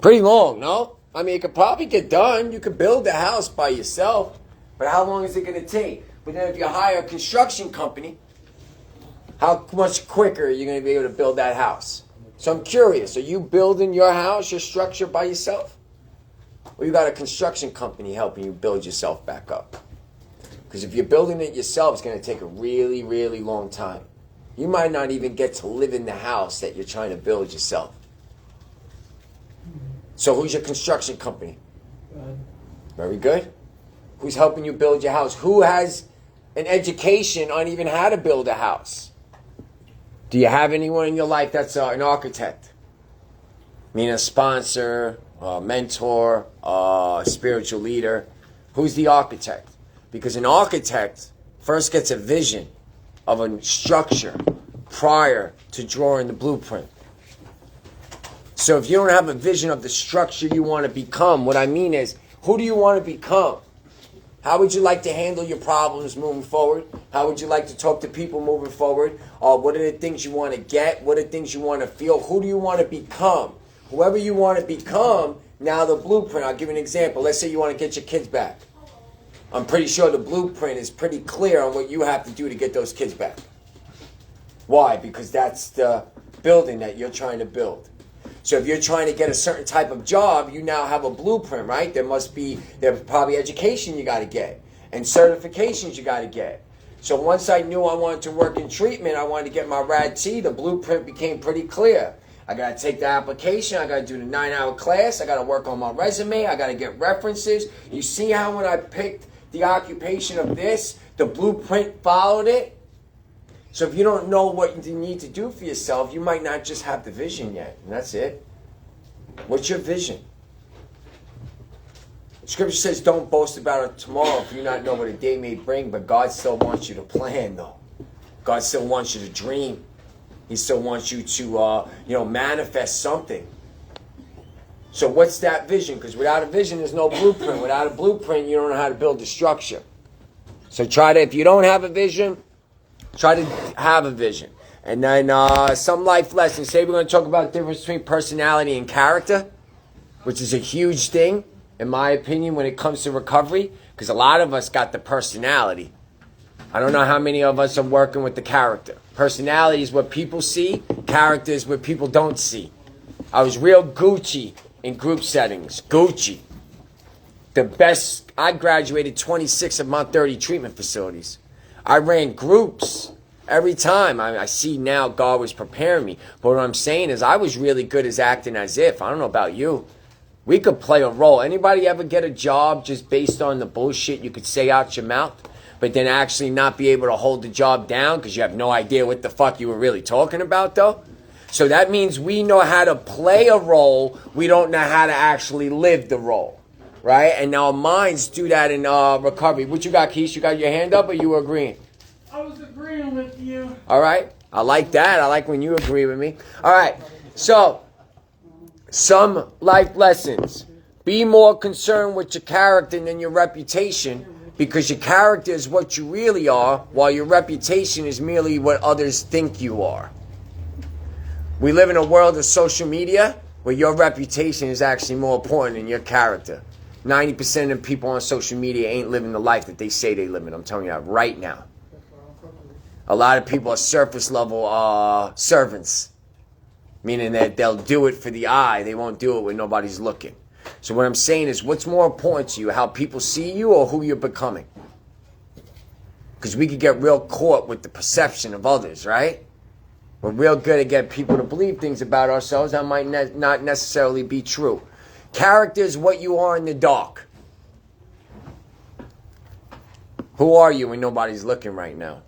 Pretty long, no? I mean, it could probably get done. You could build the house by yourself, but how long is it going to take? But then if you hire a construction company, how much quicker are you going to be able to build that house? So I'm curious, are you building your house, your structure by yourself? Or you got a construction company helping you build yourself back up? Because if you're building it yourself, it's going to take a really, really long time. You might not even get to live in the house that you're trying to build yourself. So who's your construction company? God. Very good. Who's helping you build your house? Who has an education on even how to build a house? Do you have anyone in your life that's an architect? Meaning a sponsor, a mentor, a spiritual leader. Who's the architect? Because an architect first gets a vision of a structure prior to drawing the blueprint. So if you don't have a vision of the structure you want to become, what I mean is, who do you want to become? How would you like to handle your problems moving forward? How would you like to talk to people moving forward? What are the things you want to get? What are the things you want to feel? Who do you want to become? Whoever you want to become, now the blueprint. I'll give you an example. Let's say you want to get your kids back. I'm pretty sure the blueprint is pretty clear on what you have to do to get those kids back. Why? Because that's the building that you're trying to build. So if you're trying to get a certain type of job, you now have a blueprint, right? There's probably education you got to get and certifications you got to get. So once I knew I wanted to work in treatment, I wanted to get my RAD-T, the blueprint became pretty clear. I got to take the application, I got to do the 9-hour class, I got to work on my resume, I got to get references. You see how when I picked the occupation of this, the blueprint followed it? So if you don't know what you need to do for yourself, you might not just have the vision yet. And that's it. What's your vision? Scripture says don't boast about it tomorrow if you not know what a day may bring, but God still wants you to plan though. God still wants you to dream. He still wants you to manifest something. So what's that vision? Because without a vision, there's no blueprint. Without a blueprint, you don't know how to build a structure. So if you don't have a vision, try to have a vision. And then some life lessons. Today we're going to talk about the difference between personality and character, which is a huge thing, in my opinion, when it comes to recovery. Because a lot of us got the personality. I don't know how many of us are working with the character. Personality is what people see. Character is what people don't see. I was real Gucci in group settings. Gucci. The best. I graduated 26 of my 30 treatment facilities. I ran groups every time. I see now God was preparing me. But what I'm saying is I was really good as acting as if. I don't know about you. We could play a role. Anybody ever get a job just based on the bullshit you could say out your mouth, but then actually not be able to hold the job down because you have no idea what the fuck you were really talking about though? So that means we know how to play a role. We don't know how to actually live the role. Right? And our minds do that in recovery. What you got, Keith? You got your hand up or you agreeing? I was agreeing with you. All right. I like that. I like when you agree with me. All right. So, some life lessons. Be more concerned with your character than your reputation, because your character is what you really are, while your reputation is merely what others think you are. We live in a world of social media where your reputation is actually more important than your character. 90% of people on social media ain't living the life that they say they live in. I'm telling you that right now. A lot of people are surface level servants, meaning that they'll do it for the eye. They won't do it when nobody's looking. So what I'm saying is, what's more important to you, how people see you or who you're becoming? Because we could get real caught with the perception of others, right? We're real good at getting people to believe things about ourselves that might not necessarily be true. Character is what you are in the dark. Who are you when nobody's looking right now?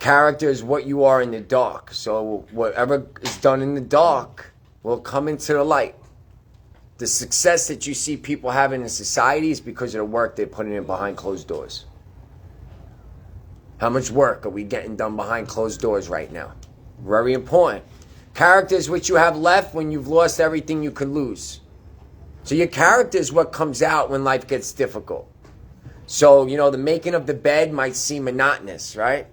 Character is what you are in the dark. So whatever is done in the dark will come into the light. The success that you see people having in society is because of the work they're putting in behind closed doors. How much work are we getting done behind closed doors right now? Very important. Character is what you have left when you've lost everything you could lose. So your character is what comes out when life gets difficult. So, the making of the bed might seem monotonous, right?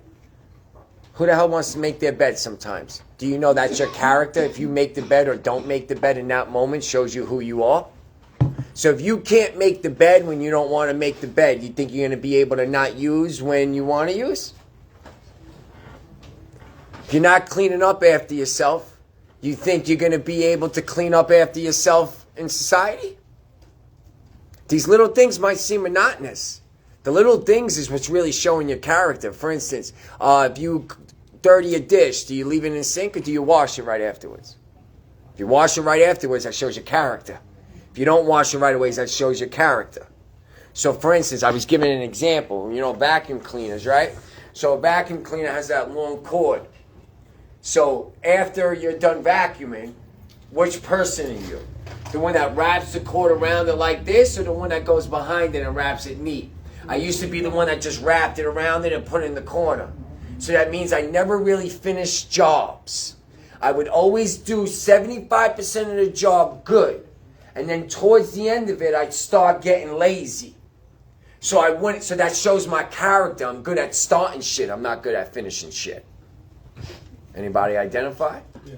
Who the hell wants to make their bed sometimes? Do you know that's your character? If you make the bed or don't make the bed in that moment, shows you who you are. So if you can't make the bed when you don't want to make the bed, you think you're going to be able to not use when you want to use? If you're not cleaning up after yourself, you think you're going to be able to clean up after yourself in society? These little things might seem monotonous. The little things is what's really showing your character. For instance, if you dirty a dish, do you leave it in the sink or do you wash it right afterwards? If you wash it right afterwards, that shows your character. If you don't wash it right away, that shows your character. So, for instance, I was giving an example. Vacuum cleaners, right? So a vacuum cleaner has that long cord. So after you're done vacuuming, which person are you? The one that wraps the cord around it like this, or the one that goes behind it and wraps it neat? I used to be the one that just wrapped it around it and put it in the corner. So that means I never really finished jobs. I would always do 75% of the job good. And then towards the end of it, I'd start getting lazy. So that shows my character. I'm good at starting shit. I'm not good at finishing shit. Anybody identify? Yeah.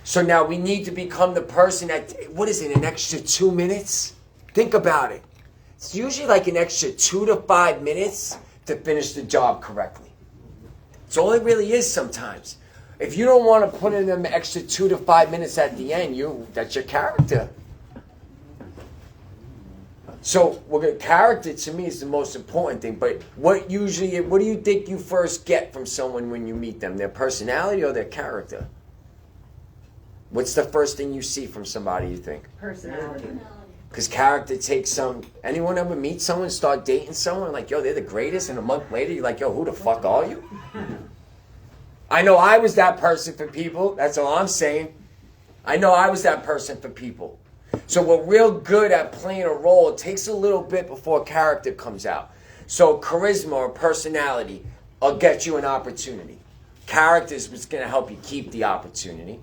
So now we need to become the person that, what is it, an extra 2 minutes? Think about it. It's usually like an extra 2 to 5 minutes to finish the job correctly. It's all it really is sometimes. If you don't want to put in them extra 2 to 5 minutes at the end, that's your character. So character to me is the most important thing. But what do you think you first get from someone when you meet them? Their personality or their character? What's the first thing you see from somebody, you think? Personality. Because character takes some... Anyone ever meet someone, start dating someone, like, yo, they're the greatest, and a month later, you're like, yo, who the fuck are you? I know I was that person for people. That's all I'm saying. I know I was that person for people. So we're real good at playing a role. It takes a little bit before character comes out. So charisma or personality will get you an opportunity. Character is what's going to help you keep the opportunity.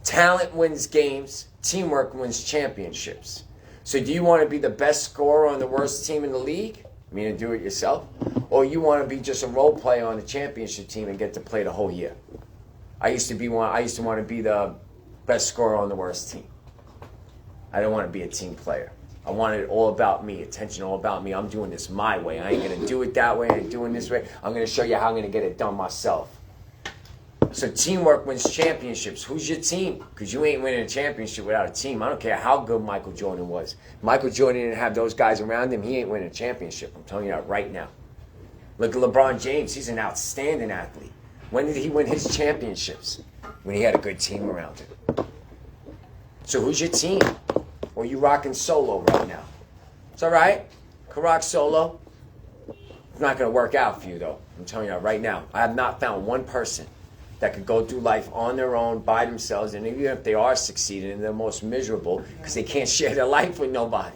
Talent wins games. Teamwork wins championships. So do you want to be the best scorer on the worst team in the league? Meaning do it yourself? Or you want to be just a role player on the championship team and get to play the whole year? I used to want to be the best scorer on the worst team. I don't want to be a team player. I wanted it all about me, attention all about me. I'm doing this my way. I ain't going to do it that way. I ain't doing this way. I'm going to show you how I'm going to get it done myself. So teamwork wins championships. Who's your team? Because you ain't winning a championship without a team. I don't care how good Michael Jordan was. Michael Jordan didn't have those guys around him. He ain't winning a championship. I'm telling you that right now. Look at LeBron James. He's an outstanding athlete. When did he win his championships? When he had a good team around him. So who's your team? Or you rocking solo right now? It's all right. Can rock solo. It's not going to work out for you, though. I'm telling you that right now. I have not found one person that could go through life on their own, by themselves, and even if they are succeeding, they're most miserable because they can't share their life with nobody.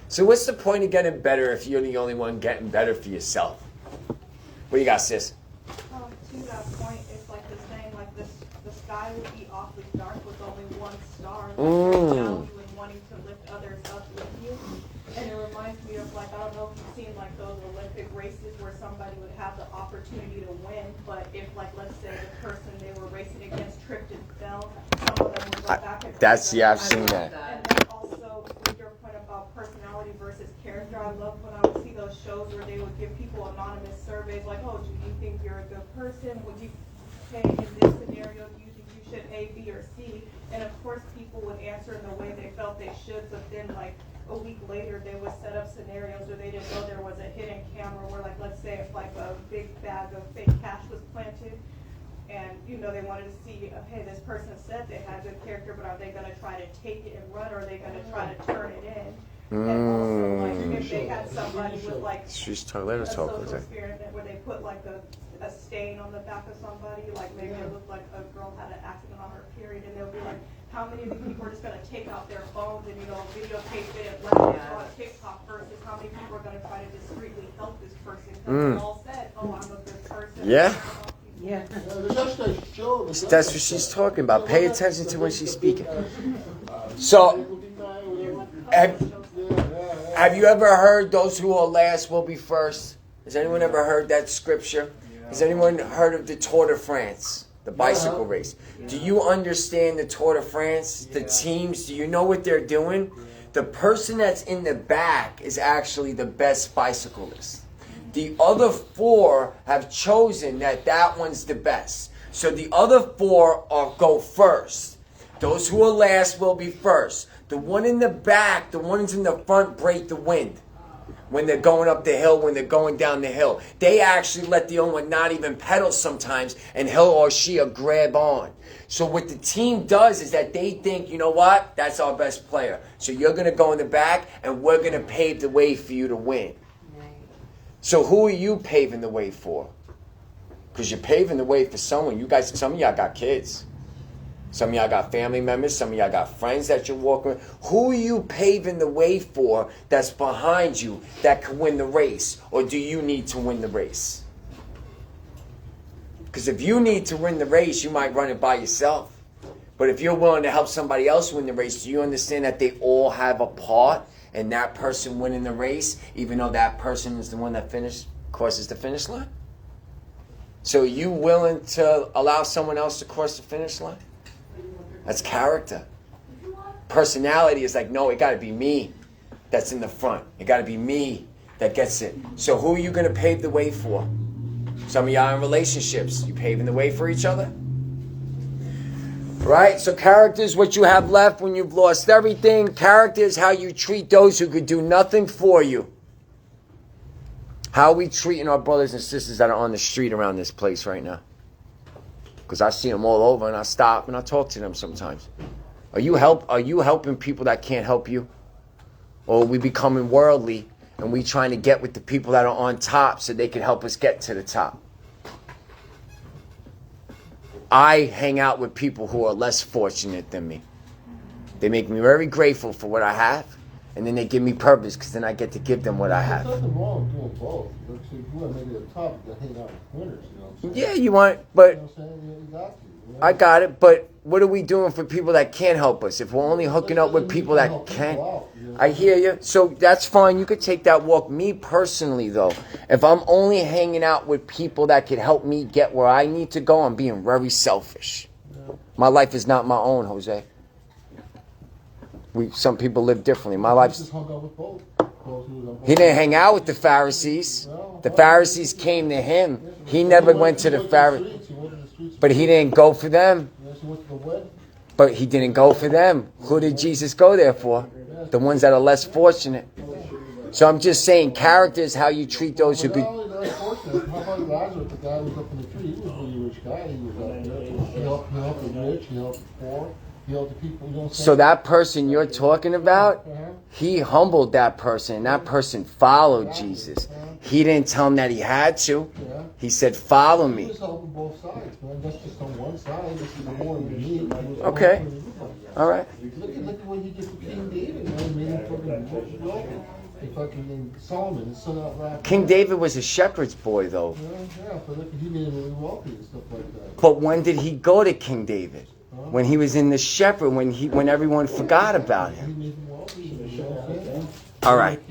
So what's the point of getting better if you're the only one getting better for yourself? What do you got, sis? To that point, it's like the saying, like the sky would be awfully dark with only one star. Like value in wanting to lift others up with you. And it reminds me of, like, I don't know if you've seen like those Olympic races where somebody would have the opportunity to win, but if, like, let's say the person they were racing against tripped and fell, some of them would go back and I've seen that. And then also with your point about personality versus character, I love when I would see those shows where they would give people anonymous surveys like, oh, do you think you're a good person? Would you say in this scenario, do you think you should A, B, or C? And of course people would answer in the way they felt they should, but then like a week later they would set up scenarios where they didn't know there was a hidden camera where, like, let's say if like a big bag of fake cash was planted and they wanted to see, hey, this person said they had good character, but are they going to try to take it and run, or are they going to try to turn it in? And also, like, if they had somebody with like a social experiment where they put like a stain on the back of somebody, like maybe it looked like a girl had an accident on her period, and they'll be like, how many of you people are just going to take out their phones and videotape it and let it on TikTok, versus how many people are going to try to discreetly help this person because they all said, oh, I'm a good person. Yeah. Yeah. That's what she's talking about. Pay attention to when she's speaking. So, have you ever heard those who are last will be first? Has anyone ever heard that scripture? Has anyone heard of the Tour de France, the bicycle race? Do you understand the Tour de France, the teams? Do you know what they're doing? The person that's in the back is actually the best bicyclist. The other 4 have chosen that one's the best. So the other 4 go first. Those who are last will be first. The one in the back, the ones in the front break the wind. When they're going up the hill, when they're going down the hill. They actually let the other one not even pedal sometimes, and he or she will grab on. So what the team does is that they think, you know what? That's our best player. So you're going to go in the back, and we're going to pave the way for you to win. So who are you paving the way for? Because you're paving the way for someone. You guys, some of y'all got kids. Some of y'all got family members. Some of y'all got friends that you're walking with. Who are you paving the way for that's behind you that can win the race? Or do you need to win the race? Because if you need to win the race, you might run it by yourself. But if you're willing to help somebody else win the race, do you understand that they all have a part in that person winning the race, even though that person is the one that crosses the finish line? So are you willing to allow someone else to cross the finish line? That's character. Personality is like, no, it got to be me that's in the front. It got to be me that gets it. So who are you going to pave the way for? Some of y'all in relationships. You paving the way for each other? Right? So character is what you have left when you've lost everything. Character is how you treat those who could do nothing for you. How are we treating our brothers and sisters that are on the street around this place right now? Because I see them all over, and I stop and I talk to them sometimes. Are you helping people that can't help you? Or are we becoming worldly and we trying to get with the people that are on top so they can help us get to the top? I hang out with people who are less fortunate than me. They make me very grateful for what I have, and then they give me purpose because then I get to give them what I have. There's nothing wrong with doing both. But if you want to make it a top, you hang out with winners, you know what I'm saying? Yeah, you want, but You know what I'm saying? Yeah, you got to. You know? I got it. But what are we doing for people that can't help us? If we're only hooking up with people that can, I hear you. So that's fine. You could take that walk. Me personally, though, if I'm only hanging out with people that could help me get where I need to go, I'm being very selfish. My life is not my own, Jose. Some people live differently. My life's... Just hung out with both. He didn't hang out with the Pharisees. The Pharisees came to him. He never went to the Pharisees. But he didn't go for them. But he didn't go for them. Who did Jesus go there for? The ones that are less fortunate. So I'm just saying, character is how you treat those who could... How about Lazarus, the guy who was up in the tree? He was a really rich guy. He was up there. He helped the rich. He helped the poor. He helped the people. You know what I'm saying? So that person you're talking about, he humbled that person. And that person followed Jesus. He didn't tell him that he had to. He said, follow He me. was helping both sides, man. That's just on one side. This is the more than me. Okay. All right. Look at what he did for King David, man. He made him fucking wealthy. He fucking Solomon, his son out right. King David was a shepherd's boy, though. Yeah, but look, he made him really wealthy and stuff like that. But when did he go to King David? When he was in the shepherd, when everyone forgot about He him. made him wealthy. You know what I'm saying? All right.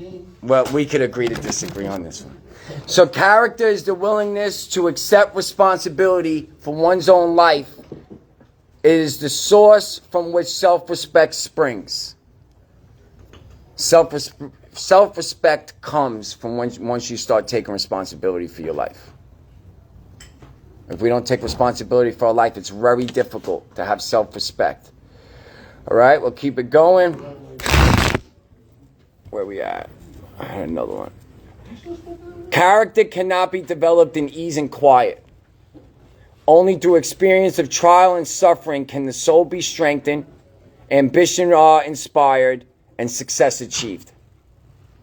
Well, we could agree to disagree on this one. So character is the willingness to accept responsibility for one's own life. It is the source from which self-respect springs. Self-respect comes from once you start taking responsibility for your life. If we don't take responsibility for our life, it's very difficult to have self-respect. All right, we'll keep it going. Where we at? I had another one. Character cannot be developed in ease and quiet. Only through experience of trial and suffering can the soul be strengthened, ambition inspired, and success achieved.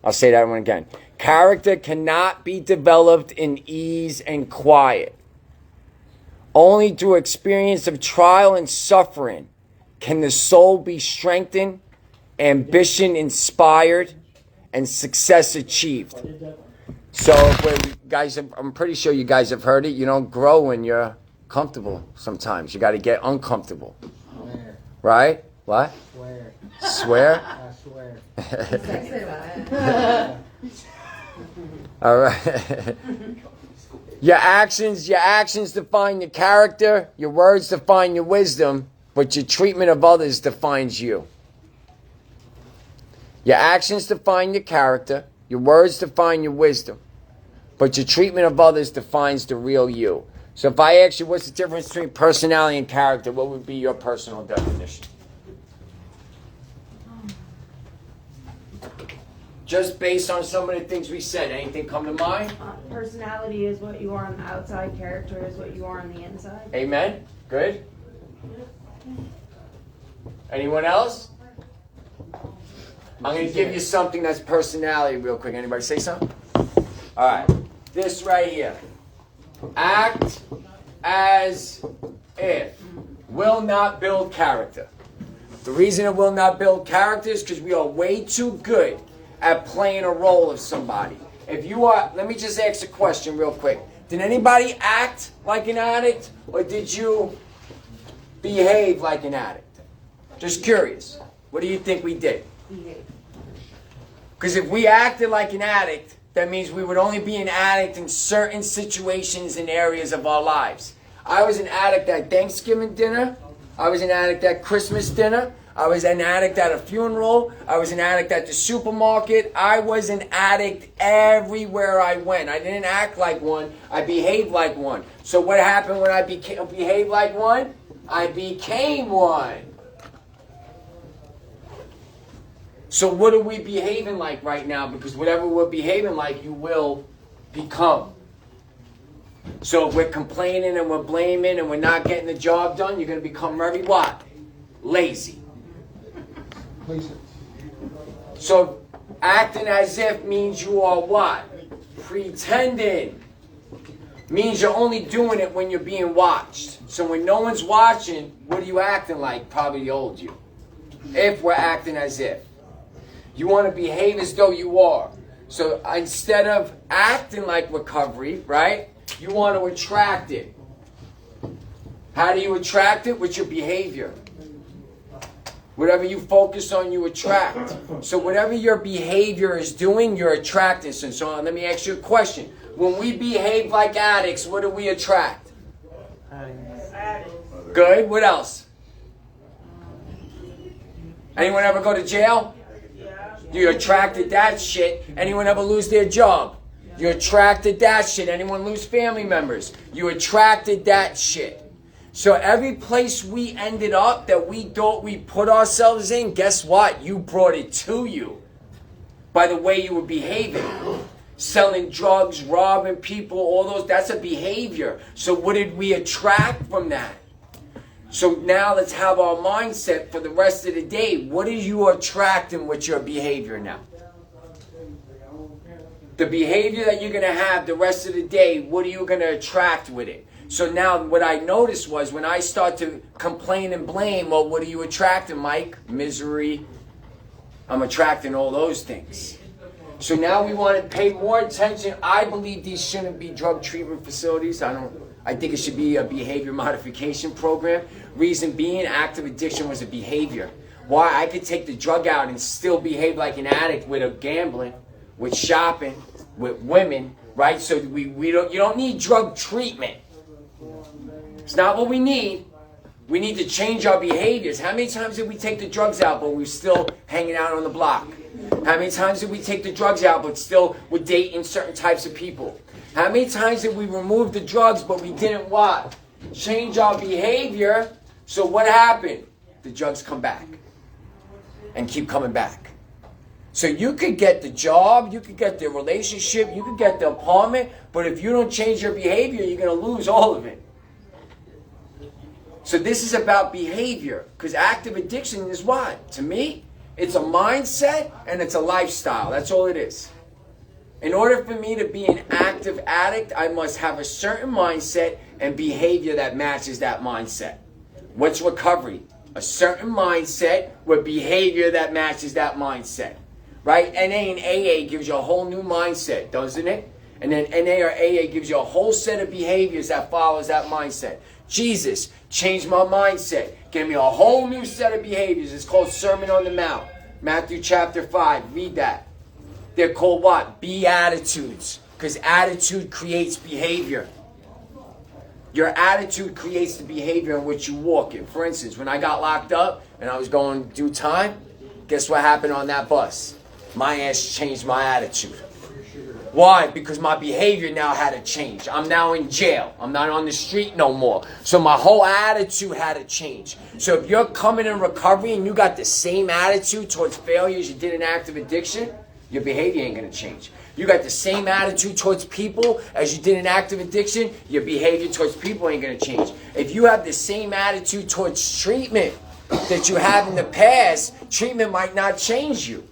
I'll say that one again. Character cannot be developed in ease and quiet. Only through experience of trial and suffering can the soul be strengthened, ambition inspired, and success achieved. So, guys, I'm pretty sure you guys have heard it. You don't grow when you're comfortable sometimes. You got to get uncomfortable. Swear. Right? What? Swear. Swear? I swear. All right. Your actions define your character, your words define your wisdom, but your treatment of others defines you. Your actions define your character, your words define your wisdom, but your treatment of others defines the real you. So if I ask you what's the difference between personality and character, what would be your personal definition? Just based on some of the things we said, anything come to mind? Personality is what you are on the outside. Character is what you are on the inside. Amen? Good? Anyone else? I'm going to give you something that's personality real quick. Anybody say something? All right. This right here. Act as if. Will not build character. The reason it will not build character is because we are way too good at playing a role of somebody. If you are, let me just ask a question real quick. Did anybody act like an addict, or did you behave like an addict? Just curious. What do you think we did? Because if we acted like an addict, that means we would only be an addict in certain situations and areas of our lives. I was an addict at Thanksgiving dinner. I was an addict at Christmas dinner. I was an addict at a funeral. I was an addict at the supermarket. I was an addict everywhere I went. I didn't act like one. I behaved like one. So what happened when I behaved like one? I became one. So what are we behaving like right now? Because whatever we're behaving like, you will become. So if we're complaining and we're blaming and we're not getting the job done, you're going to become very what? Lazy. So acting as if means you are what? Pretending. Means you're only doing it when you're being watched. So when no one's watching, what are you acting like? Probably the old you. If we're acting as if. You want to behave as though you are. So instead of acting like recovery, right? You want to attract it. How do you attract it? With your behavior. Whatever you focus on, you attract. So whatever your behavior is doing, you're attracting. So let me ask you a question. When we behave like addicts, what do we attract? Good. What else? Anyone ever go to jail? You attracted that shit. Anyone ever lose their job? You attracted that shit. Anyone lose family members? You attracted that shit. So every place we ended up that we put ourselves in, guess what? You brought it to you by the way you were behaving. Selling drugs, robbing people, all those, that's a behavior. So what did we attract from that? So now let's have our mindset for the rest of the day. What are you attracting with your behavior now? The behavior that you're going to have the rest of the day, what are you going to attract with it? So now what I noticed was when I start to complain and blame, well, what are you attracting, Mike? Misery. I'm attracting all those things. So now we want to pay more attention. I believe these shouldn't be drug treatment facilities. I think it should be a behavior modification program. Reason being, active addiction was a behavior. Why? I could take the drug out and still behave like an addict with a gambling, with shopping, with women, right? So you don't need drug treatment. It's not what we need. We need to change our behaviors. How many times did we take the drugs out but we're still hanging out on the block? How many times did we take the drugs out but still we're dating certain types of people? How many times did we remove the drugs but we didn't what? Change our behavior. So what happened? The drugs come back and keep coming back. So you could get the job, you could get the relationship, you could get the apartment, but if you don't change your behavior, you're going to lose all of it. So this is about behavior, because active addiction is what? To me, it's a mindset and it's a lifestyle. That's all it is. In order for me to be an active addict, I must have a certain mindset and behavior that matches that mindset. What's recovery? A certain mindset with behavior that matches that mindset. Right? NA and AA gives you a whole new mindset, doesn't it? And then NA or AA gives you a whole set of behaviors that follows that mindset. Jesus changed my mindset. Gave me a whole new set of behaviors. It's called Sermon on the Mount. Matthew chapter 5. Read that. They're called what? Beatitudes. Because attitude creates behavior. Your attitude creates the behavior in which you walk in. For instance, when I got locked up and I was going to do time, guess what happened on that bus? My ass changed my attitude. Why? Because my behavior now had to change. I'm now in jail. I'm not on the street no more. So my whole attitude had to change. So if you're coming in recovery and you got the same attitude towards failure as you did in active addiction, your behavior ain't going to change. You got the same attitude towards people as you did in active addiction, your behavior towards people ain't going to change. If you have the same attitude towards treatment that you have in the past, treatment might not change you.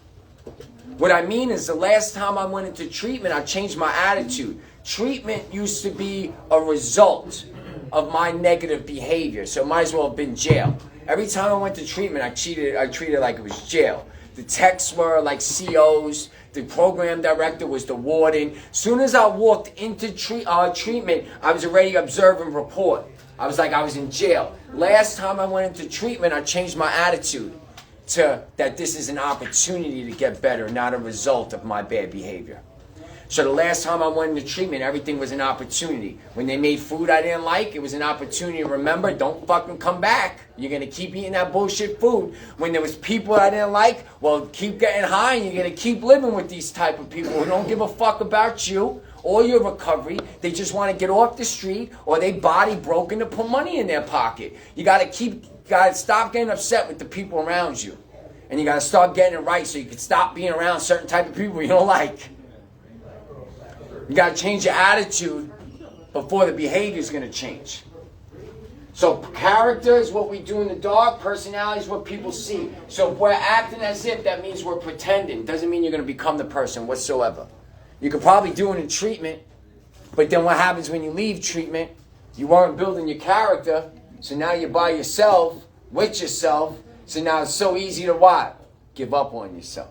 What I mean is the last time I went into treatment, I changed my attitude. Treatment used to be a result of my negative behavior, so it might as well have been jail. Every time I went to treatment, I treated it like it was jail. The techs were like COs. The program director was the warden. Soon as I walked into treatment, I was already observing report. I was like I was in jail. Last time I went into treatment, I changed my attitude to that this is an opportunity to get better, not a result of my bad behavior. So the last time I went into treatment, everything was an opportunity. When they made food I didn't like, it was an opportunity to remember, don't fucking come back. You're going to keep eating that bullshit food. When there was people I didn't like, well, keep getting high and you're going to keep living with these type of people who don't give a fuck about you or your recovery. They just want to get off the street or they body broken to put money in their pocket. You got to stop getting upset with the people around you. And you got to start getting it right so you can stop being around certain type of people you don't like. You got to change your attitude before the behavior is going to change. So character is what we do in the dark. Personality is what people see. So if we're acting as if, that means we're pretending. Doesn't mean you're going to become the person whatsoever. You could probably do it in treatment. But then what happens when you leave treatment? You weren't building your character. So now you're by yourself, with yourself. So now it's so easy to what? Give up on yourself.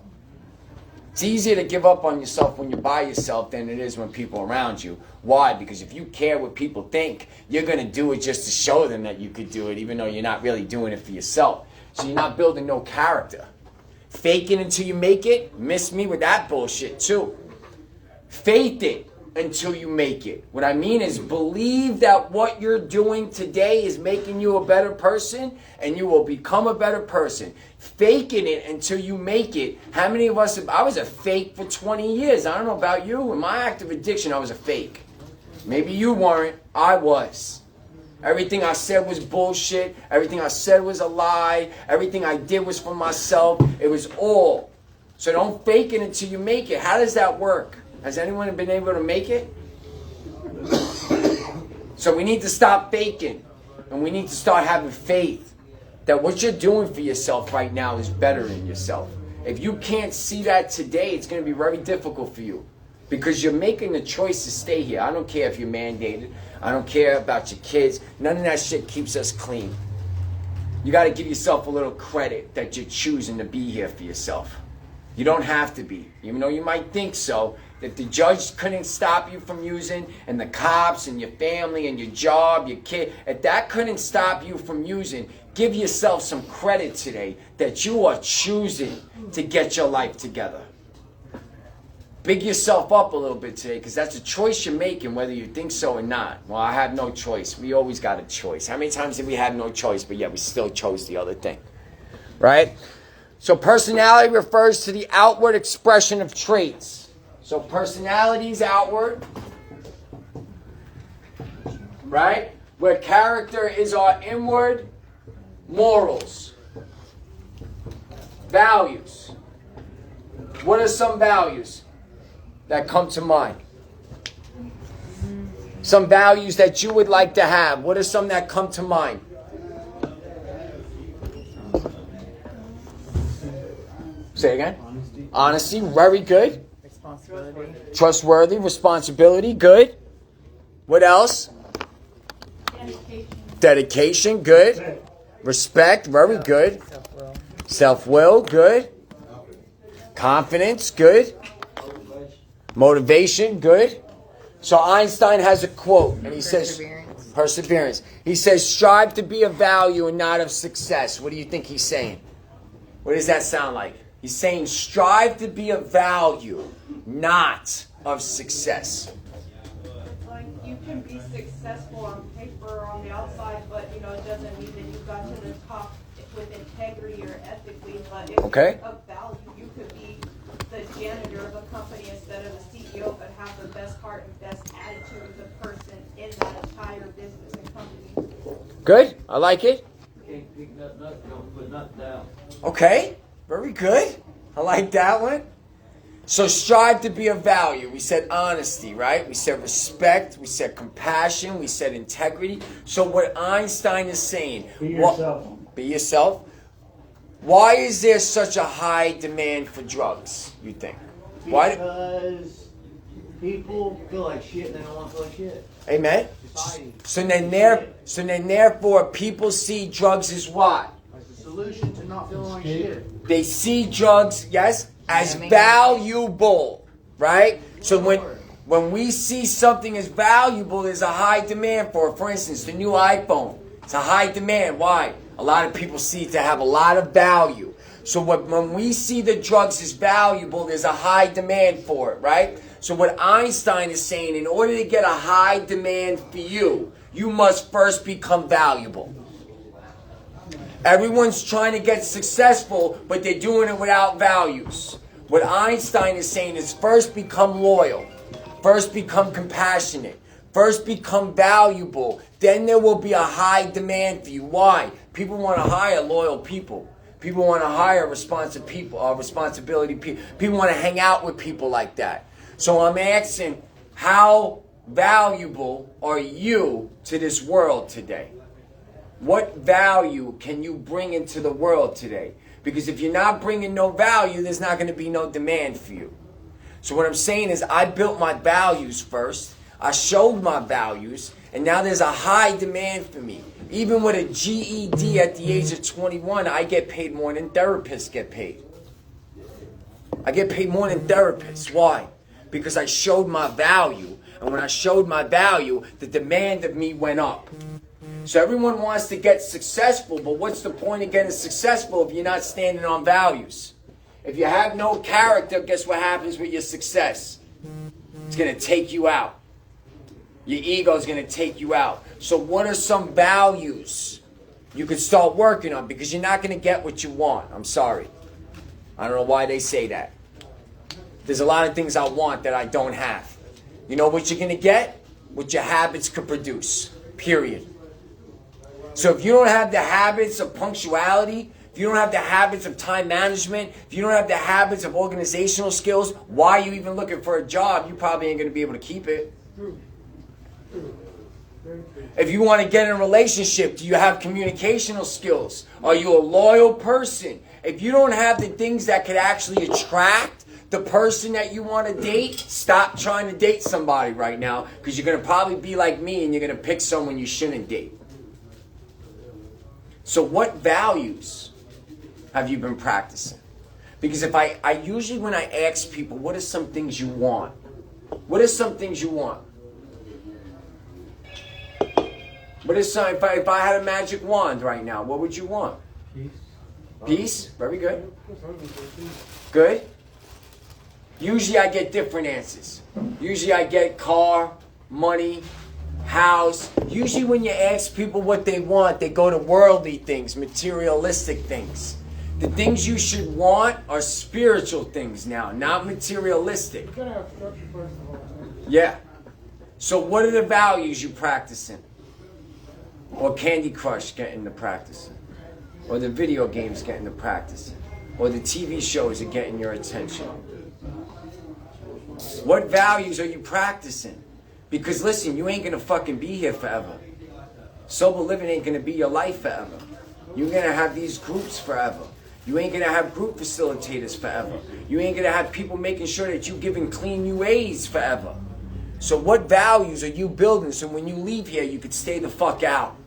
It's easier to give up on yourself when you're by yourself than it is when people are around you. Why? Because if you care what people think, you're going to do it just to show them that you could do it, even though you're not really doing it for yourself. So you're not building no character. Fake it until you make it. Miss me with that bullshit too. Faith it until you make it. What I mean is believe that what you're doing today is making you a better person and you will become a better person. Faking it until you make it. How many of us I was a fake for 20 years. I don't know about you. In my active addiction, I was a fake. Maybe you weren't. I was. Everything I said was bullshit. Everything I said was a lie. Everything I did was for myself. It was all. So don't fake it until you make it. How does that work? Has anyone been able to make it? So we need to stop faking. And we need to start having faith that what you're doing for yourself right now is better than yourself. If you can't see that today, it's going to be very difficult for you. Because you're making the choice to stay here. I don't care if you're mandated. I don't care about your kids. None of that shit keeps us clean. You got to give yourself a little credit that you're choosing to be here for yourself. You don't have to be. Even though you might think so. If the judge couldn't stop you from using, and the cops and your family and your job, your kid, if that couldn't stop you from using, give yourself some credit today that you are choosing to get your life together. Big yourself up a little bit today because that's a choice you're making whether you think so or not. Well, I have no choice. We always got a choice. How many times did we have no choice, but yet we still chose the other thing? Right? So personality refers to the outward expression of traits. So personality is outward, right? Where character is our inward morals, values. What are some values that come to mind? Some values that you would like to have. What are some that come to mind? Say it again. Honesty, very good. Responsibility. Trustworthy, responsibility, good. What else? Dedication, good. Respect, very good. Self-will. Self-will, good. Confidence, good. Motivation, good. So Einstein has a quote, and he says, perseverance. He says, strive to be of value and not of success. What do you think he's saying? What does that sound like? He's saying, strive to be of value, not of success? Like, you can be successful on paper or on the outside, but, you know, it doesn't mean that you got to the top with integrity or ethically. But if Okay. you're of value, you could be the janitor of a company instead of the CEO, but have the best heart and best attitude of the person in that entire business and company. Good. I like it. Can't pick nothing up, don't put nothing down. Okay. Very good. I like that one. So strive to be of value. We said honesty, right? We said respect. We said compassion. We said integrity. So what Einstein is saying. Be yourself. Be yourself. Why is there such a high demand for drugs, you think? Why? Because people feel like shit and they don't want to feel like shit. Amen. Society. So then therefore people see drugs as what? As a solution to not feeling like shit. They see drugs, yes, as valuable, right? So when we see something as valuable, there's a high demand for it. For instance, the new iPhone. It's a high demand. Why? A lot of people see it to have a lot of value. So when we see the drugs as valuable, there's a high demand for it, right? So what Einstein is saying, in order to get a high demand for you, you must first become valuable. Everyone's trying to get successful, but they're doing it without values. What Einstein is saying is first become loyal. First become compassionate. First become valuable. Then there will be a high demand for you. Why? People want to hire loyal people. People want to hire responsibility people. People want to hang out with people like that. So I'm asking, how valuable are you to this world today? What value can you bring into the world today? Because if you're not bringing no value, there's not going to be no demand for you. So what I'm saying is I built my values first. I showed my values. And now there's a high demand for me. Even with a GED at the age of 21, I get paid more than therapists get paid. I get paid more than therapists. Why? Because I showed my value. And when I showed my value, the demand of me went up. So everyone wants to get successful, but what's the point of getting successful if you're not standing on values? If you have no character, guess what happens with your success? It's going to take you out. Your ego is going to take you out. So what are some values you could start working on? Because you're not going to get what you want. I'm sorry. I don't know why they say that. There's a lot of things I want that I don't have. You know what you're going to get? What your habits could produce. Period. So if you don't have the habits of punctuality, if you don't have the habits of time management, if you don't have the habits of organizational skills, why are you even looking for a job? You probably ain't going to be able to keep it. If you want to get in a relationship, do you have communicational skills? Are you a loyal person? If you don't have the things that could actually attract the person that you want to date, stop trying to date somebody right now, because you're going to probably be like me and you're going to pick someone you shouldn't date. So what values have you been practicing? Because if I usually when I ask people, what are some things you want? What are some things you want? What is some, if I had a magic wand right now, what would you want? Peace. Peace? Very good. Good. Usually I get different answers. Usually I get car, money, house. Usually when you ask people what they want, they go to worldly things, materialistic things. The things you should want are spiritual things now, not materialistic. You gotta have structure first of all. Yeah. So what are the values you practicing? Or Candy Crush getting to practicing? Or the video games getting to practicing? Or the TV shows are getting your attention? What values are you practicing? Because listen, you ain't gonna fucking be here forever. Sober living ain't gonna be your life forever. You're gonna have these groups forever. You ain't gonna have group facilitators forever. You ain't gonna have people making sure that you giving clean UAs forever. So what values are you building so when you leave here, you could stay the fuck out?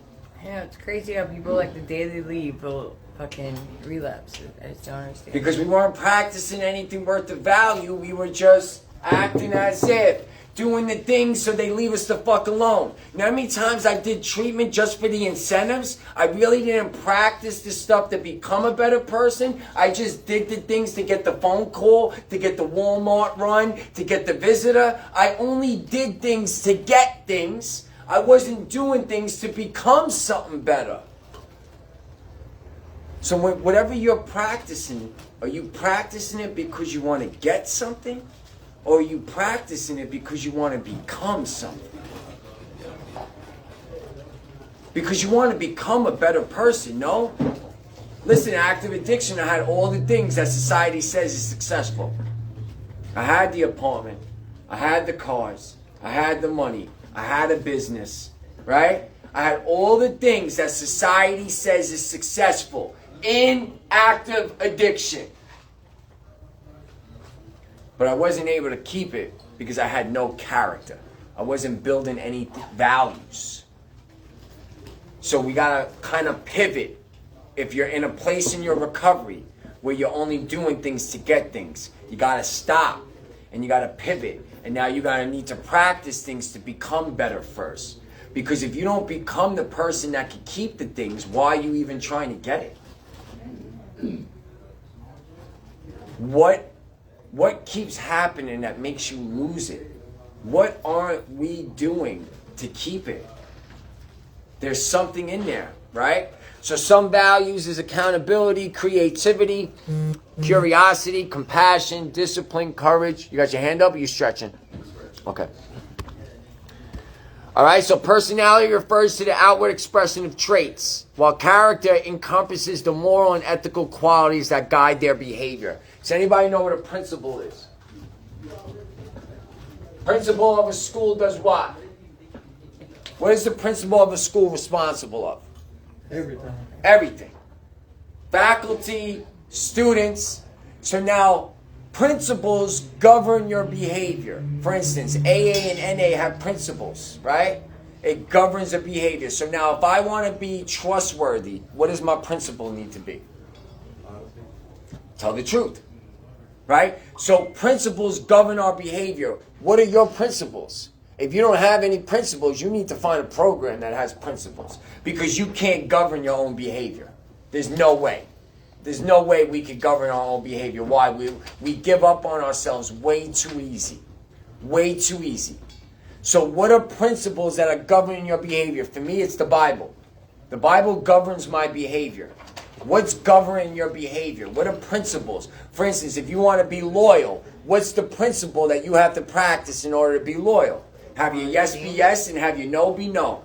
Yeah, it's crazy how people like the day they leave will fucking relapse. I just don't understand. Because we weren't practicing anything worth of value. We were just acting as if. doing the things so they leave us the fuck alone. You know how many times I did treatment just for the incentives? I really didn't practice the stuff to become a better person. I just did the things to get the phone call, to get the Walmart run, to get the visitor. I only did things to get things. I wasn't doing things to become something better. So whatever you're practicing, are you practicing it because you want to get something? Or are you practicing it because you want to become something? Because you want to become a better person, no? Listen, active addiction, I had all the things that society says is successful. I had the apartment. I had the cars. I had the money. I had a business, right? I had all the things that society says is successful in active addiction. But I wasn't able to keep it because I had no character. I wasn't building any values. So we gotta kind of pivot. If you're in a place in your recovery where you're only doing things to get things, you gotta stop and you gotta pivot. And now you gotta need to practice things to become better first. Because if you don't become the person that can keep the things, why are you even trying to get it? What keeps happening that makes you lose it? What aren't we doing to keep it? There's something in there, right? So some values is accountability, creativity, curiosity, compassion, discipline, courage. You got your hand up or you stretching? Okay. All right, so personality refers to the outward expression of traits, while character encompasses the moral and ethical qualities that guide their behavior. Does anybody know what a principal is? Principal of a school does what? What is the principal of a school responsible of? Everything. Everything. Faculty, students. So now, principles govern your behavior. For instance, AA and NA have principles, right? It governs the behavior. So now, if I want to be trustworthy, what does my principle need to be? Tell the truth, right? So principles govern our behavior. What are your principles? If you don't have any principles, you need to find a program that has principles, because you can't govern your own behavior. There's no way. There's no way we could govern our own behavior. Why? We give up on ourselves way too easy. Way too easy. So what are principles that are governing your behavior? For me, it's the Bible. The Bible governs my behavior. What's governing your behavior? What are principles? For instance, if you want to be loyal, what's the principle that you have to practice in order to be loyal? Have your yes be yes and have your no be no.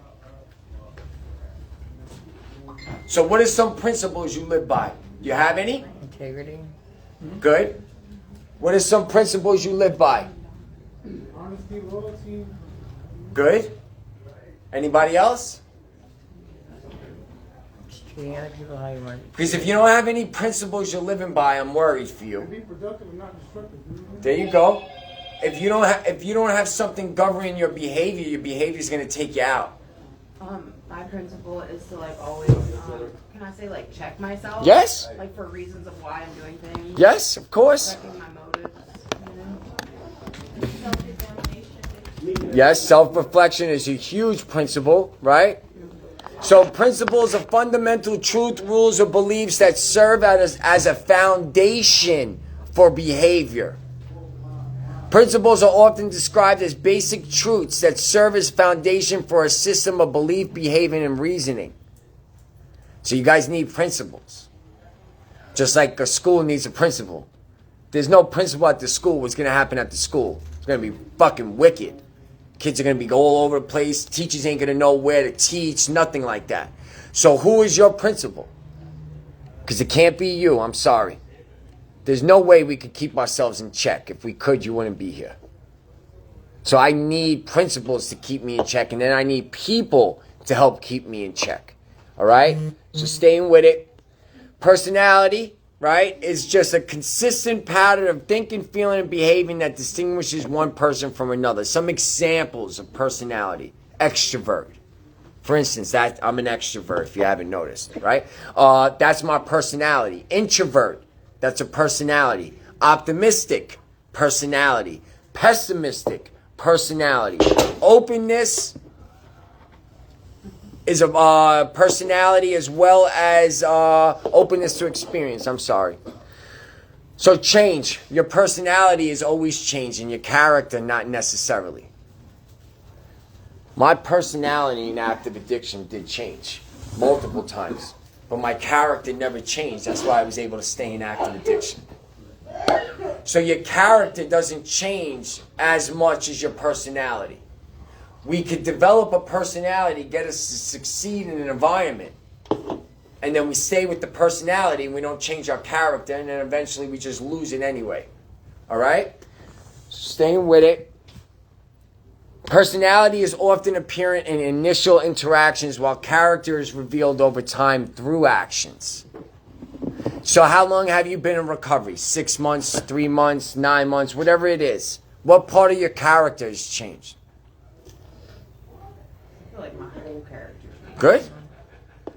So what are some principles you live by? Do you have any? Integrity. Good. What are some principles you live by? Honesty, loyalty. Good. Anybody else? Just treating other people how you want. Because if you don't have any principles you're living by, I'm worried for you. Be productive and not destructive. There you go. If you don't have something governing your behavior is going to take you out. My principle is to like always, can I say like check myself? Yes. Like for reasons of why I'm doing things. Yes, of course. Checking my motives. Yes, self-reflection is a huge principle, right? So principles are fundamental truth, rules, or beliefs that serve as a foundation for behavior. Principles are often described as basic truths that serve as foundation for a system of belief, behavior, and reasoning. So you guys need principles. Just like a school needs a principal. There's no principal at the school. What's going to happen at the school? It's going to be fucking wicked. Kids are going to be all over the place. Teachers ain't going to know where to teach. Nothing like that. So who is your principal? Because it can't be you. I'm sorry. There's no way we could keep ourselves in check. If we could, you wouldn't be here. So I need principles to keep me in check. And then I need people to help keep me in check. All right? So staying with it. Personality, right, is just a consistent pattern of thinking, feeling, and behaving that distinguishes one person from another. Some examples of personality. Extrovert. For instance, that I'm an extrovert, if you haven't noticed, right? That's my personality. Introvert. That's a personality. Optimistic, personality. Pessimistic, personality. Openness is a personality as well as openness to experience. I'm sorry. So change. Your personality is always changing. Your character, not necessarily. My personality in active addiction did change multiple times. But my character never changed. That's why I was able to stay in active addiction. So your character doesn't change as much as your personality. We could develop a personality, get us to succeed in an environment, and then we stay with the personality and we don't change our character, and then eventually we just lose it anyway. All right? Staying with it. Personality is often apparent in initial interactions while character is revealed over time through actions. So how long have you been in recovery? 6 months, 3 months, 9 months, whatever it is. What part of your character has changed? I feel like my whole character. Good.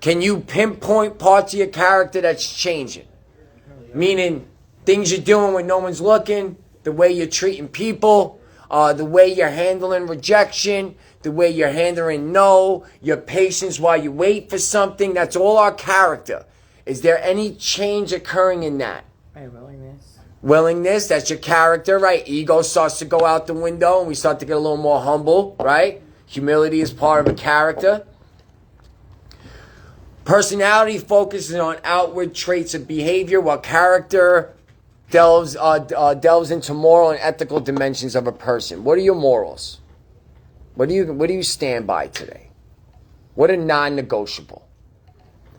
Can you pinpoint parts of your character that's changing? Meaning things you're doing when no one's looking, the way you're treating people, the way you're handling rejection, the way you're handling no, your patience while you wait for something. That's all our character. Is there any change occurring in that? My willingness. Willingness, that's your character, right? Ego starts to go out the window and we start to get a little more humble, right? Humility is part of a character. Personality focuses on outward traits of behavior while character delves into moral and ethical dimensions of a person. What are your morals? What do you stand by today? What are non-negotiable?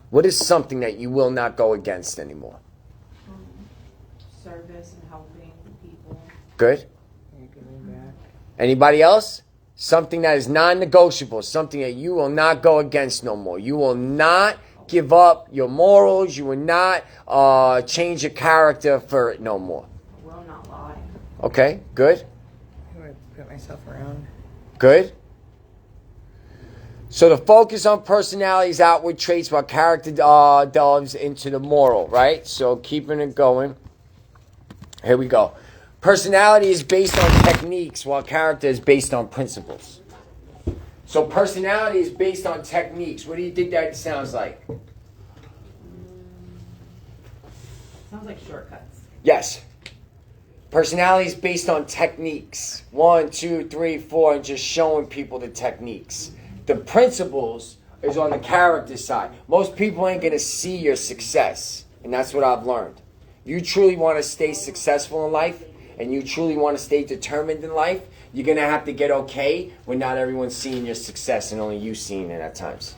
What is something that you will not go against anymore? Service and helping people. Good. You're giving back. Anybody else? Something that is non-negotiable, something that you will not go against no more. You will not give up your morals. You will not change your character for it no more. I will not lie. Okay, good, Who I put myself around. good. So the focus on personality is outward traits while character delves into the moral, right? So keeping it going. Here we go. Personality is based on techniques while character is based on principles. So personality is based on techniques. What do you think that sounds like? Sounds like shortcuts. Yes. Personality is based on techniques. 1, 2, 3, 4, and just showing people the techniques. The principles is on the character side. Most people ain't going to see your success. And that's what I've learned. If you truly want to stay successful in life, and you truly want to stay determined in life, you're going to have to get okay when not everyone's seeing your success and only you seeing it at times.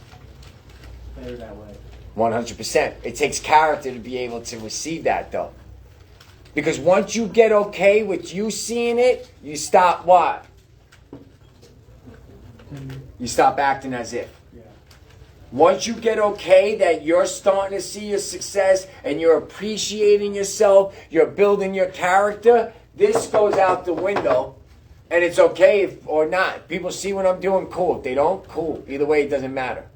Better that way. 100%. It takes character to be able to receive that, though. Because once you get okay with you seeing it, you stop what? You stop acting as if. Once you get okay that you're starting to see your success and you're appreciating yourself, you're building your character, this goes out the window. And it's okay if or not. People see what I'm doing, cool. If they don't, cool. Either way, it doesn't matter.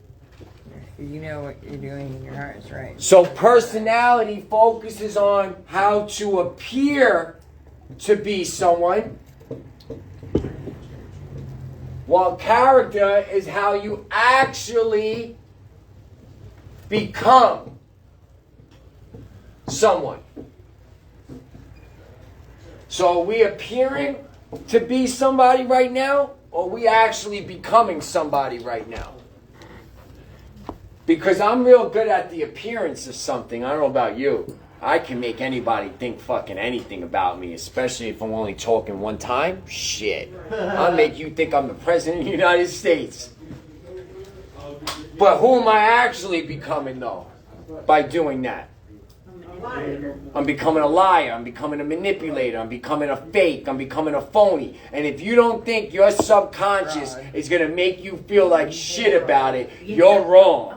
You know what you're doing and your heart is right. So personality focuses on how to appear to be someone, while character is how you actually become someone. So are we appearing to be somebody right now, or are we actually becoming somebody right now? Because I'm real good at the appearance of something. I don't know about you. I can make anybody think fucking anything about me, especially if I'm only talking one time. Shit. I'll make you think I'm the president of the United States. But who am I actually becoming, though, by doing that? I'm becoming a liar. I'm becoming a manipulator. I'm becoming a fake. I'm becoming a phony. And if you don't think your subconscious is going to make you feel like shit about it, you're wrong.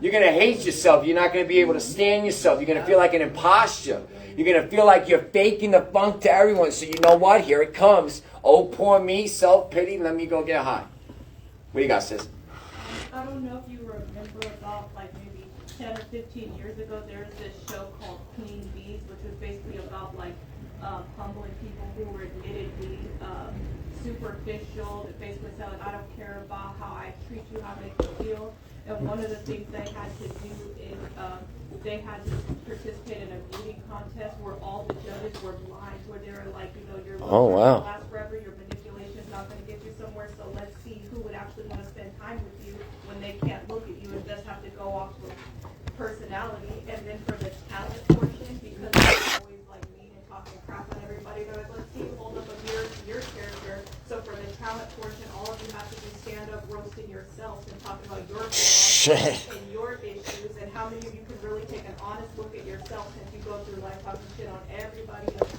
You're going to hate yourself. You're not going to be able to stand yourself. You're going to feel like an imposter. You're going to feel like you're faking the funk to everyone. So you know what? Here it comes. Oh, poor me. Self-pity. Let me go get high. What do you got, sis? I don't know if you remember about like maybe 10 or 15 years ago, there was this show called Clean Bees, which was basically about like humbling people who were admittedly superficial. That basically said, like, I don't care about how I treat you, how I make you feel. And one of the things they had to do is they had to participate in a beauty contest where all the judges were blind, where they were like, you know, your looks Oh, wow. will last forever, your manipulation is not going to get you somewhere, so let's see who would actually want to spend time with you when they can't look at you and just have to go off with personality. And then for the talent portion, because they're always like mean and talking crap on everybody, they're like, let's see, hold up a mirror to your character. So for the talent portion, all of you have to do stand up roasting yourself and talking about your flaws and your issues, and how many of you can really take an honest look at yourself since you go through life talking shit on everybody else.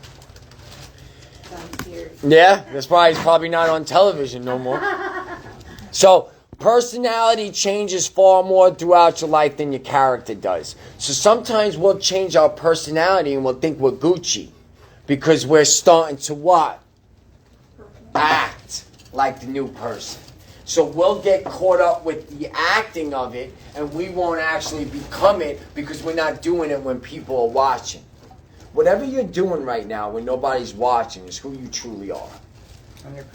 Sounds scary. Yeah, that's why he's probably not on television no more. So, personality changes far more throughout your life than your character does. So sometimes we'll change our personality and we'll think we're Gucci because we're starting to what? Act like the new person. So we'll get caught up with the acting of it and we won't actually become it because we're not doing it when people are watching. Whatever you're doing right now when nobody's watching is who you truly are. 100%.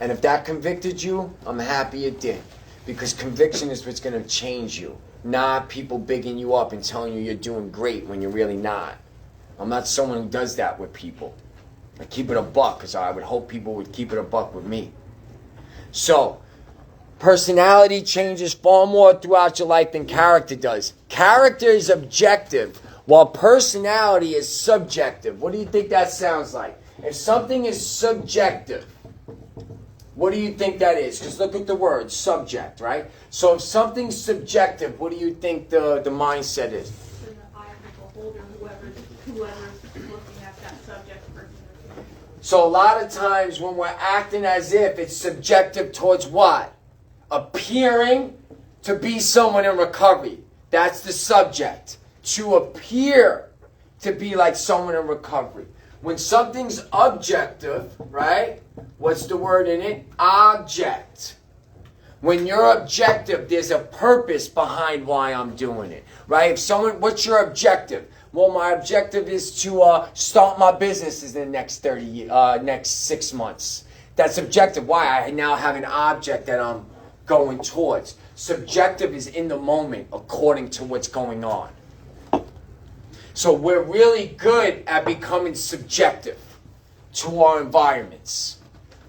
And if that convicted you, I'm happy it did. Because conviction is what's going to change you. Not people bigging you up and telling you you're doing great when you're really not. I'm not someone who does that with people. I keep it a buck because I would hope people would keep it a buck with me. So, personality changes far more throughout your life than character does. Character is objective, while personality is subjective. What do you think that sounds like? If something is subjective, what do you think that is? Because look at the word, subject, right? So if something's subjective, what do you think the mindset is? In the eye of the beholder, whoever's looking at that subject person. So a lot of times when we're acting as if, it's subjective towards what? Appearing to be someone in recovery. That's the subject. To appear to be like someone in recovery. When something's objective, right? What's the word in it? Object. When you're objective, there's a purpose behind why I'm doing it, right? If someone, what's your objective? Well, my objective is to start my business in the next 6 months. That's objective. Why? I now have an object that I'm going towards. Subjective is in the moment according to what's going on. So we're really good at becoming subjective to our environments,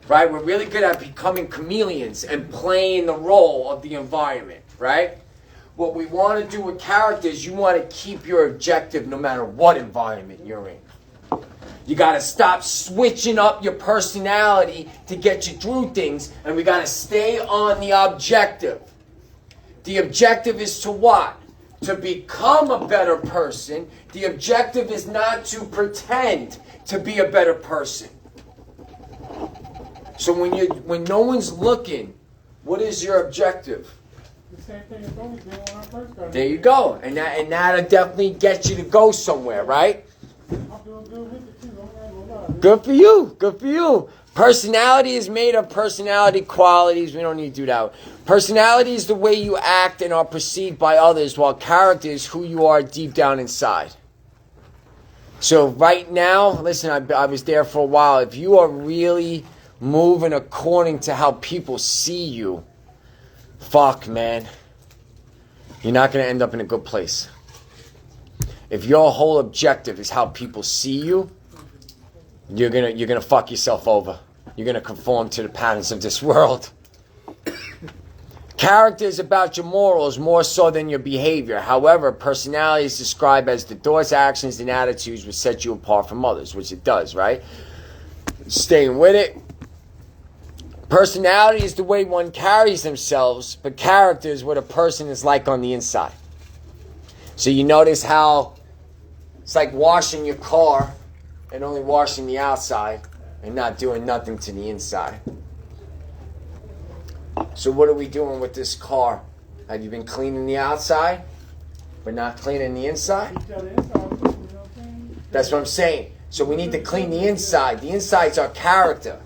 right? We're really good at becoming chameleons and playing the role of the environment, right? What we want to do with characters, you want to keep your objective no matter what environment you're in. You got to stop switching up your personality to get you through things, and we got to stay on the objective. The objective is to what? To become a better person. The objective is not to pretend to be a better person. So when no one's looking, what is your objective? The same thing as Tony did when I first started. There you go. And that'll definitely get you to go somewhere, right? I'm doing good with it too. I'm not gonna lie. Good for you. Good for you. Personality is made of personality qualities. We don't need to do that. Personality is the way you act and are perceived by others, while character is who you are deep down inside. So right now, listen, I was there for a while. If you are really moving according to how people see you, fuck, man, you're not going to end up in a good place. If your whole objective is how people see you, you're gonna fuck yourself over. You're gonna conform to the patterns of this world. Character is about your morals more so than your behavior. However, personality is described as the thoughts, actions, and attitudes which set you apart from others, which it does, right? Staying with it. Personality is the way one carries themselves, but character is what a person is like on the inside. So you notice how it's like washing your car and only washing the outside and not doing nothing to the inside. So what are we doing with this car? Have you been cleaning the outside, but not cleaning the inside? Each other inside, you know what I'm saying? That's what I'm saying. So we need to clean the inside. The inside's our character.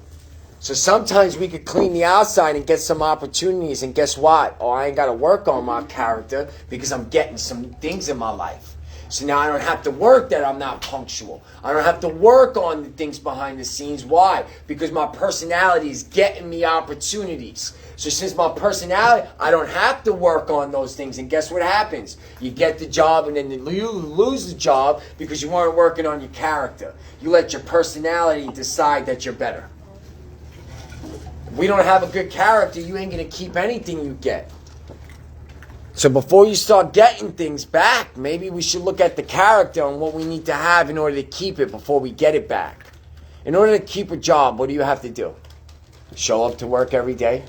So sometimes we could clean the outside and get some opportunities, and guess what? Oh, I ain't got to work on my character because I'm getting some things in my life. So now I don't have to work that I'm not punctual. I don't have to work on the things behind the scenes. Why? Because my personality is getting me opportunities. So since my personality, I don't have to work on those things. And guess what happens? You get the job and then you lose the job because you weren't working on your character. You let your personality decide that you're better. If we don't have a good character, you ain't going to keep anything you get. So before you start getting things back, maybe we should look at the character and what we need to have in order to keep it before we get it back. In order to keep a job, what do you have to do? Show up to work every day.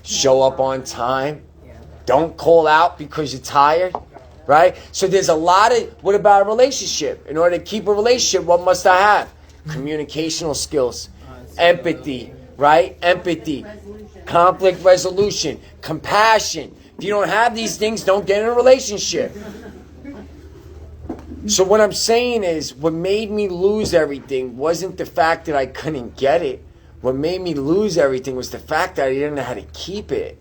Show up on time. Don't call out because you're tired. Right? So there's a lot of, what about a relationship? In order to keep a relationship, what must I have? Communicational skills. Empathy. Right? Empathy. Conflict resolution. Compassion. If you don't have these things, don't get in a relationship. So what I'm saying is, what made me lose everything wasn't the fact that I couldn't get it. What made me lose everything was the fact that I didn't know how to keep it.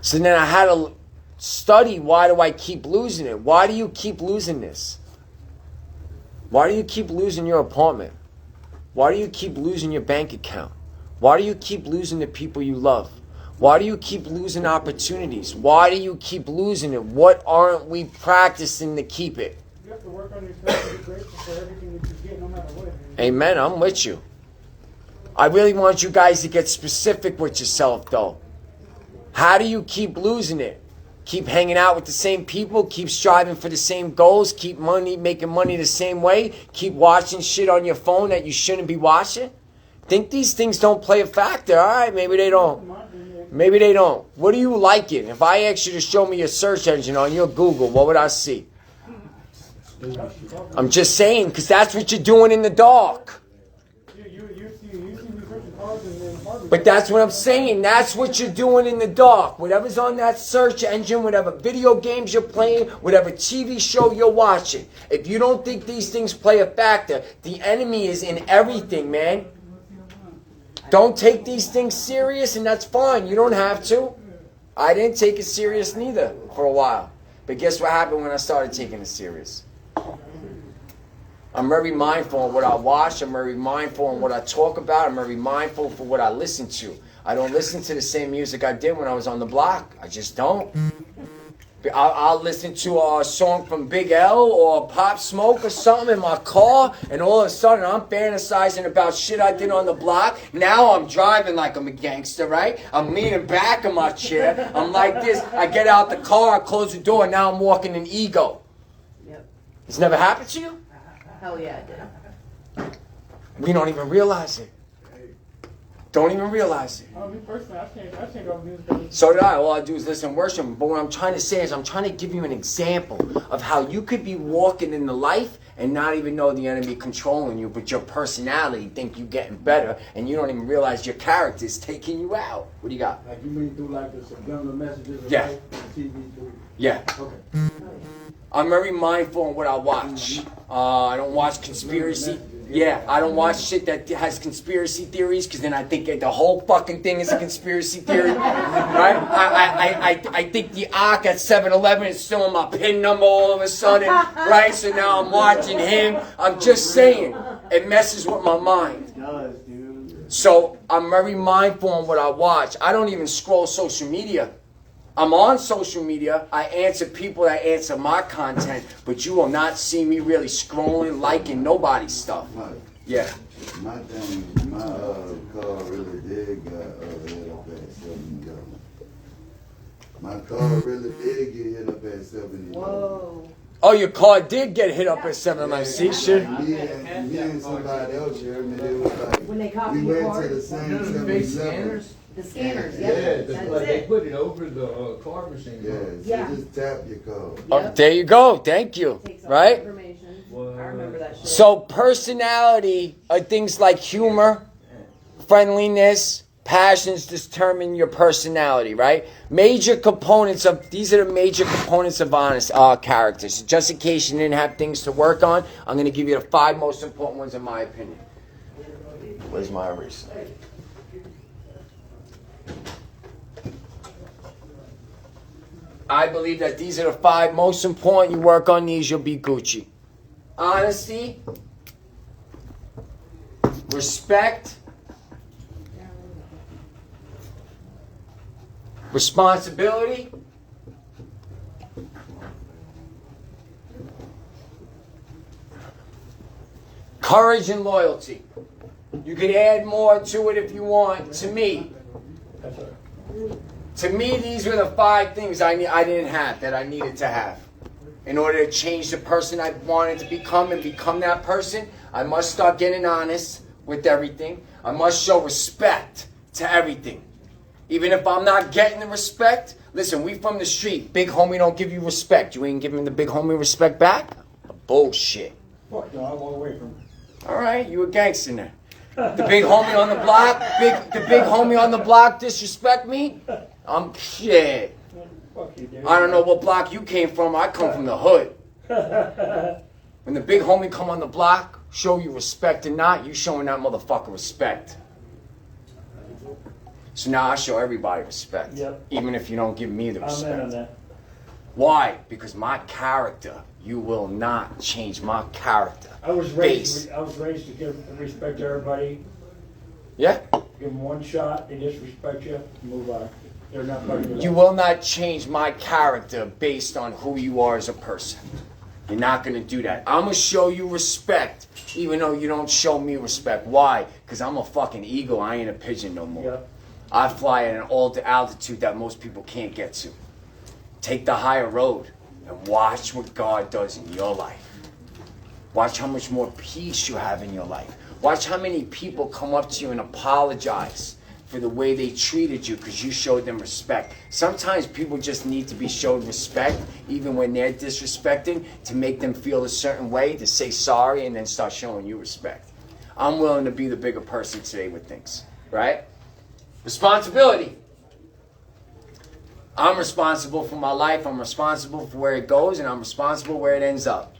So then I had to study, why do I keep losing it? Why do you keep losing this? Why do you keep losing your apartment? Why do you keep losing your bank account? Why do you keep losing the people you love? Why do you keep losing opportunities? Why do you keep losing it? What aren't we practicing to keep it? You have to work on yourself and be grateful for everything that you get, no matter what. Amen. I'm with you. I really want you guys to get specific with yourself, though. How do you keep losing it? Keep hanging out with the same people? Keep striving for the same goals? Keep making money the same way? Keep watching shit on your phone that you shouldn't be watching? Think these things don't play a factor? All right, maybe they don't. Maybe they don't. What do you like it? If I asked you to show me your search engine on your Google, what would I see? I'm just saying, because that's what you're doing in the dark. You see researching cars and then apartments. But that's what I'm saying. That's what you're doing in the dark. Whatever's on that search engine, whatever video games you're playing, whatever TV show you're watching. If you don't think these things play a factor, the enemy is in everything, man. Don't take these things serious, and that's fine. You don't have to. I didn't take it serious neither for a while. But guess what happened when I started taking it serious? I'm very mindful of what I watch. I'm very mindful of what I talk about. I'm very mindful for what I listen to. I don't listen to the same music I did when I was on the block. I just don't. I'll listen to a song from Big L or Pop Smoke or something in my car, and all of a sudden I'm fantasizing about shit I did on the block. Now I'm driving like I'm a gangster, right? I'm leaning back in my chair. I'm like this. I get out the car, I close the door, and now I'm walking in ego. Yep. It's never happened to you? Hell yeah, it did. We don't even realize it. Don't even realize it. Me personally, I can't go music. So did I. All I do is listen and worship. But what I'm trying to say is I'm trying to give you an example of how you could be walking in the life and not even know the enemy controlling you, but your personality think you getting better, and you don't even realize your character is taking you out. What do you got? Like you mean through like the subliminal messages of Yeah. life on TV through. Yeah. Okay. I'm very mindful of what I watch. I don't watch conspiracy. Yeah, I don't watch shit that has conspiracy theories, because then I think the whole fucking thing is a conspiracy theory, right? I think the Ark at 7-Eleven is still on my PIN number all of a sudden, right? So now I'm watching him. I'm just saying, it messes with my mind. It does, dude. So I'm very mindful on what I watch. I don't even scroll social media. I'm on social media. I answer people that answer my content, but you will not see me really scrolling, liking nobody's stuff. Mike, Yeah. my thing, my car really did got hit up at 70. My car really did get hit up at 70. Whoa. Oh, your car did get hit up at 7-Eleven. See, shit. Me and somebody else heard me. They was like, When they copy we your went card? to the same None of the big 7-Eleven. scanners. The scanners, Yeah, yeah. that's That's like they it. put it over the card machine. Yeah, so Yeah. just tap your car. Oh, Yep. there you go. Thank you. Takes all the Right? information. What? I remember that shit. So personality are things like humor, friendliness, passions determine your personality, right? Major components of, these are the major components of honest characters. Just in case you didn't have things to work on, I'm going to give you the 5 most important ones in my opinion. Where's my eraser? I believe that these are the 5 most important. You work on these, you'll be Gucci. Honesty, respect, responsibility, courage, and loyalty. You can add more to it if you want. To me, these were the 5 things I didn't have that I needed to have. In order to change the person I wanted to become and become that person, I must start getting honest with everything. I must show respect to everything. Even if I'm not getting the respect, listen, we from the street. Big homie don't give you respect. You ain't giving the big homie respect back? Bullshit. Fuck no, I walk away from it. All right, you a gangster now. The big homie on the block, the big homie on the block disrespect me? I'm shit. Fuck you, dude. I don't know what block you came from. I come from the hood. When the big homie come on the block, show you respect or not, you showing that motherfucker respect. So now I show everybody respect. Yep. Even if you don't give me the I'm in on respect. that. Why? Because my character, you will not change my character. I was raised to give respect to everybody. Yeah? Give them one shot, they disrespect you, move on. They're not part of your You life. will not change my character based on who you are as a person. You're not going to do that. I'm going to show you respect, even though you don't show me respect. Why? Because I'm a fucking eagle. I ain't a pigeon no more. Yep. I fly at an altitude that most people can't get to. Take the higher road and watch what God does in your life. Watch how much more peace you have in your life. Watch how many people come up to you and apologize for the way they treated you because you showed them respect. Sometimes people just need to be showed respect, even when they're disrespecting, to make them feel a certain way, to say sorry, and then start showing you respect. I'm willing to be the bigger person today with things, right? Responsibility. I'm responsible for my life. I'm responsible for where it goes, and I'm responsible where it ends up.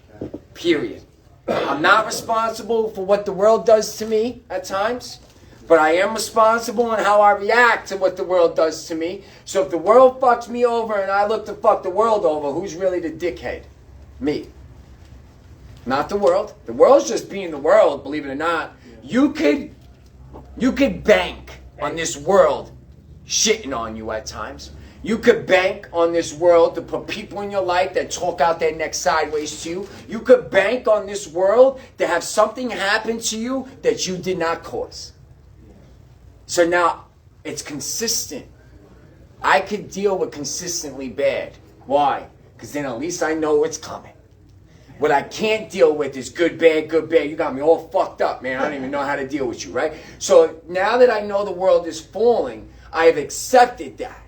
Period. I'm not responsible for what the world does to me at times, but I am responsible on how I react to what the world does to me. So if the world fucks me over and I look to fuck the world over, who's really the dickhead? Me. Not the world. The world's just being the world, believe it or not. You could bank on this world shitting on you at times. You could bank on this world to put people in your life that talk out their neck sideways to you. You could bank on this world to have something happen to you that you did not cause. So now it's consistent. I could deal with consistently bad. Why? Because then at least I know it's coming. What I can't deal with is good, bad, good, bad. You got me all fucked up, man. I don't even know how to deal with you, right? So now that I know the world is falling, I have accepted that.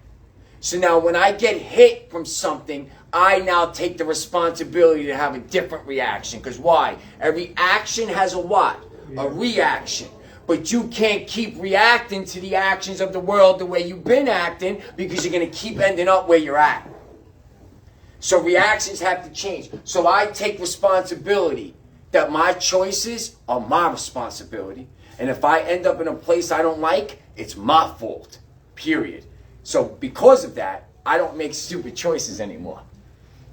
So now when I get hit from something, I now take the responsibility to have a different reaction. Because why? Every action has a what? A reaction. But you can't keep reacting to the actions of the world the way you've been acting, because you're going to keep ending up where you're at. So reactions have to change. So I take responsibility that my choices are my responsibility. And if I end up in a place I don't like, it's my fault. Period. So because of that, I don't make stupid choices anymore.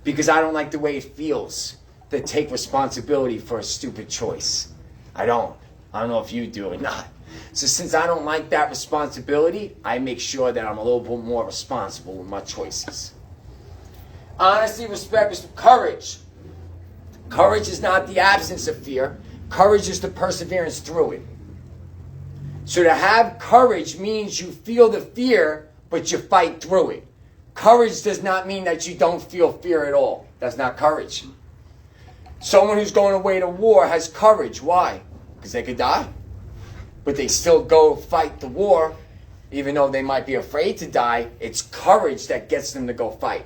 Because I don't like the way it feels to take responsibility for a stupid choice. I don't know if you do or not. So since I don't like that responsibility, I make sure that I'm a little bit more responsible with my choices. Honesty, respect, courage. Courage is not the absence of fear. Courage is the perseverance through it. So to have courage means you feel the fear, but you fight through it. Courage does not mean that you don't feel fear at all. That's not courage. Someone who's going away to war has courage. Why? Because they could die. But they still go fight the war, even though they might be afraid to die. It's courage that gets them to go fight.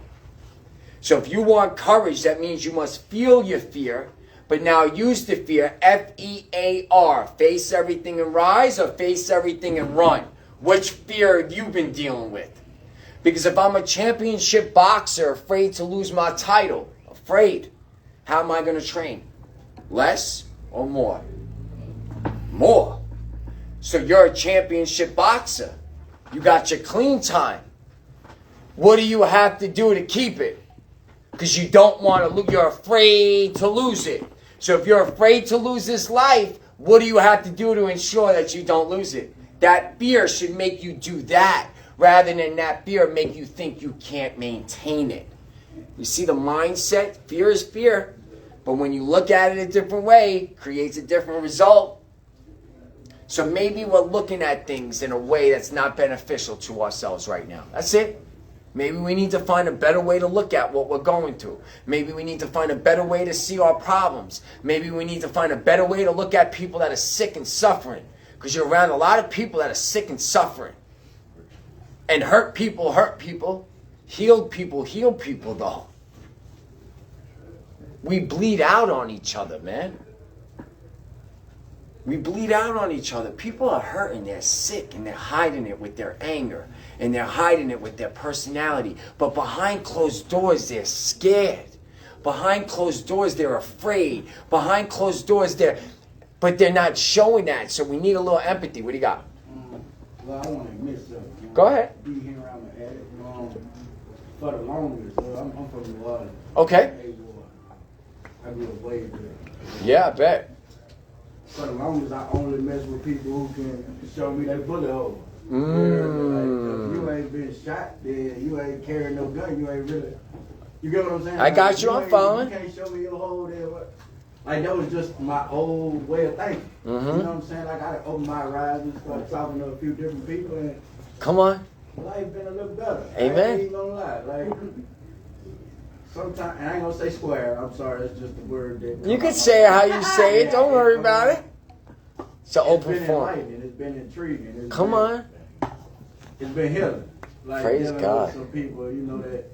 So if you want courage, that means you must feel your fear, but now use the fear, F-E-A-R. Face everything and rise, or face everything and run. Which fear have you been dealing with? Because if I'm a championship boxer, afraid to lose my title, afraid, how am I going to train? Less or more? More. So you're a championship boxer. You got your clean time. What do you have to do to keep it? Because you don't want to lose. You're afraid to lose it. So if you're afraid to lose this life, what do you have to do to ensure that you don't lose it? That fear should make you do that rather than that fear make you think you can't maintain it. You see the mindset? Fear is fear. But when you look at it a different way, it creates a different result. So maybe we're looking at things in a way that's not beneficial to ourselves right now. That's it. Maybe we need to find a better way to look at what we're going through. Maybe we need to find a better way to see our problems. Maybe we need to find a better way to look at people that are sick and suffering. Because you're around a lot of people that are sick and suffering. And hurt people hurt people. Healed people heal people, though. We bleed out on each other, man. We bleed out on each other. People are hurting, they're sick, and they're hiding it with their anger. And they're hiding it with their personality. But behind closed doors, they're scared. Behind closed doors, they're afraid. Behind closed doors, but they're not showing that. So we need a little empathy. What do you got? Well, I want to admit something. Go ahead. Be here around the attic for the longest. I'm from New Orleans. Okay. I grew up way there. Yeah, I bet. For the longest, I only mess with people who can show me their bullet hole. Like, if you ain't been shot, then you ain't carrying no gun. You ain't really. You get what I'm saying? I got you. I'm following. You can't show me your hole there. Like, that was just my old way of thinking. You know what I'm saying? Like, I had to open my eyes and start talking to a few different people, and Come on. life been a little better. Amen. I ain't even gonna lie. Like, sometimes, and I ain't gonna say square. I'm sorry, it's just the word that. You can say it how you say it. Don't worry about it. It's an It's open been forum. enlightening. It's been intriguing. It's Come been- on. It's been healing. Like, Praise dealing God. with some people, that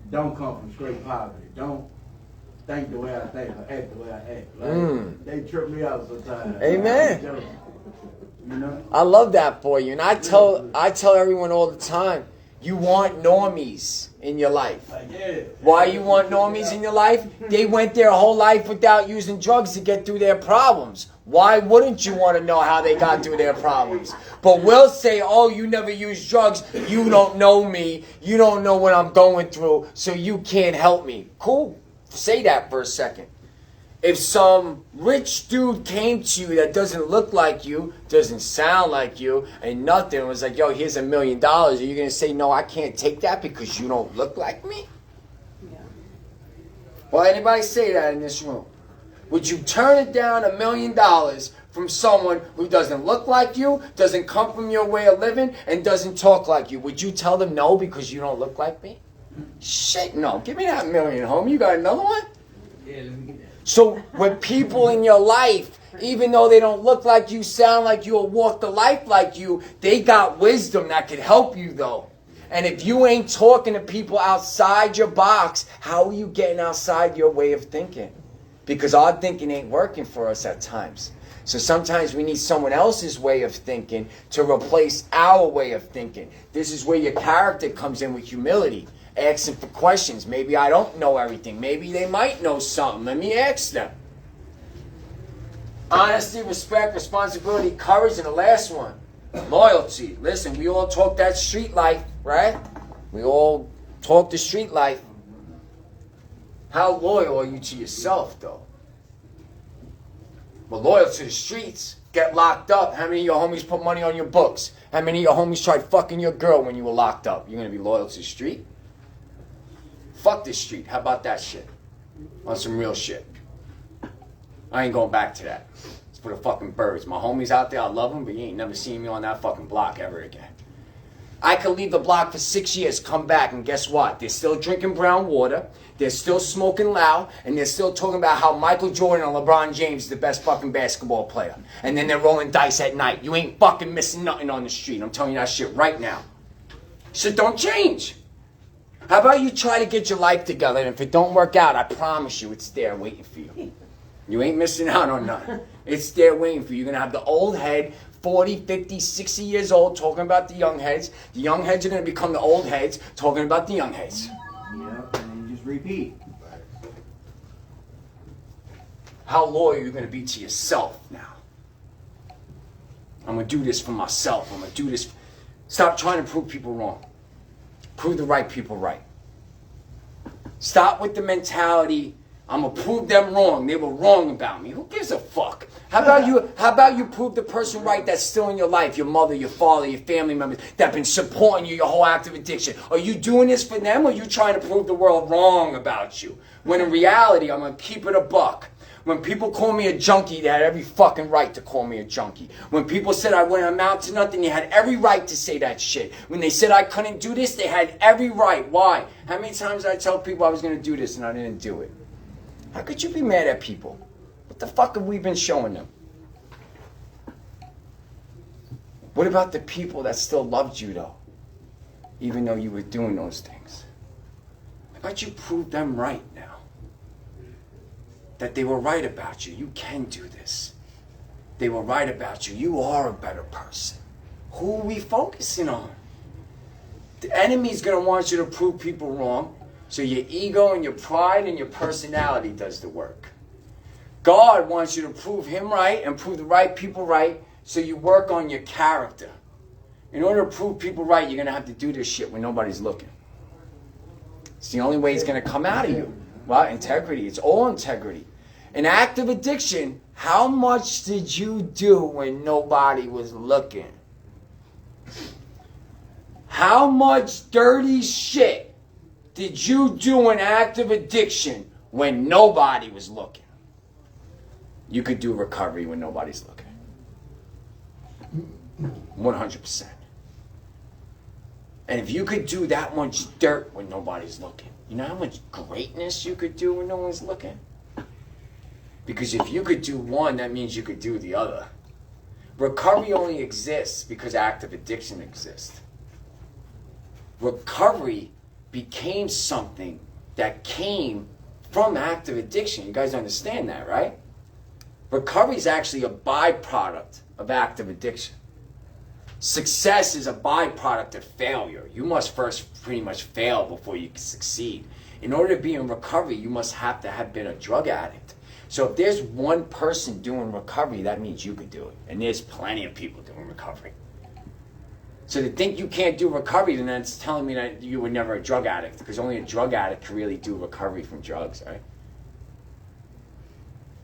don't come from straight poverty. Don't think the way I think or act the way I act. Like, they trip me out sometimes. Amen. You know? I love that for you. And I tell everyone all the time, you want normies in your life. Like, yeah. Why you want normies in your life? They went their whole life without using drugs to get through their problems. Why wouldn't you want to know how they got through their problems? But we'll say, oh, you never used drugs. You don't know me. You don't know what I'm going through, so you can't help me. Cool. Say that for a second. If some rich dude came to you that doesn't look like you, doesn't sound like you, and nothing, was like, yo, here's $1 million, are you going to say, no, I can't take that because you don't look like me? Yeah. Well, anybody say that in this room? Would you turn it down $1 million from someone who doesn't look like you, doesn't come from your way of living, and doesn't talk like you? Would you tell them no because you don't look like me? Shit, no. Give me that $1 million, homie. You got another one? Yeah, let me get that. So with people in your life, even though they don't look like you, sound like you, or walk the life like you, they got wisdom that could help you though. And if you ain't talking to people outside your box, how are you getting outside your way of thinking? Because our thinking ain't working for us at times. So sometimes we need someone else's way of thinking to replace our way of thinking. This is where your character comes in with humility. Asking for questions. Maybe I don't know everything. Maybe they might know something. Let me ask them. Honesty, respect, responsibility, courage, and the last one, loyalty. Listen, we all talk that street life, right? We all talk the street life. How loyal are you to yourself, though? Well, loyal to the streets. Get locked up. How many of your homies put money on your books? How many of your homies tried fucking your girl when you were locked up? You're going to be loyal to the street? Fuck this street. How about that shit? On some real shit. I ain't going back to that. It's for the fucking birds. My homies out there, I love them, but you ain't never seen me on that fucking block ever again. I could leave the block for 6 years, come back, and guess what? They're still drinking brown water, they're still smoking loud, and they're still talking about how Michael Jordan or LeBron James is the best fucking basketball player. And then they're rolling dice at night. You ain't fucking missing nothing on the street. I'm telling you that shit right now. Shit don't change. How about you try to get your life together, and if it don't work out, I promise you it's there waiting for you. You ain't missing out on nothing. It's there waiting for you. You're going to have the old head, 40, 50, 60 years old, talking about the young heads. The young heads are going to become the old heads, talking about the young heads. Yeah, and then just repeat. How loyal are you going to be to yourself now? I'm going to do this for myself. I'm going to do this. Stop trying to prove people wrong. Prove the right people right. Stop with the mentality, I'm going to prove them wrong. They were wrong about me. Who gives a fuck? How about you prove the person right that's still in your life, your mother, your father, your family members that have been supporting you your whole active addiction? Are you doing this for them, or are you trying to prove the world wrong about you? When in reality, I'm going to keep it a buck. When people call me a junkie, they had every fucking right to call me a junkie. When people said I wouldn't amount to nothing, they had every right to say that shit. When they said I couldn't do this, they had every right. Why? How many times did I tell people I was going to do this and I didn't do it? How could you be mad at people? What the fuck have we been showing them? What about the people that still loved you, though? Even though you were doing those things? How about you prove them right now? That they were right about you. You can do this. They were right about you. You are a better person. Who are we focusing on? The enemy's going to want you to prove people wrong, so your ego and your pride and your personality does the work. God wants you to prove him right and prove the right people right, so you work on your character. In order to prove people right, you're going to have to do this shit when nobody's looking. It's the only way it's going to come out of you. Well, integrity. It's all integrity. An active addiction, how much did you do when nobody was looking? How much dirty shit did you do in active addiction when nobody was looking? You could do recovery when nobody's looking. 100%. And if you could do that much dirt when nobody's looking, you know how much greatness you could do when no one's looking? Because if you could do one, that means you could do the other. Recovery only exists because active addiction exists. Recovery became something that came from active addiction. You guys understand that, right? Recovery is actually a byproduct of active addiction. Success is a byproduct of failure. You must first pretty much fail before you can succeed. In order to be in recovery, you must have to have been a drug addict. So if there's one person doing recovery, that means you could do it. And there's plenty of people doing recovery. So to think you can't do recovery, then that's telling me that you were never a drug addict, because only a drug addict can really do recovery from drugs, right?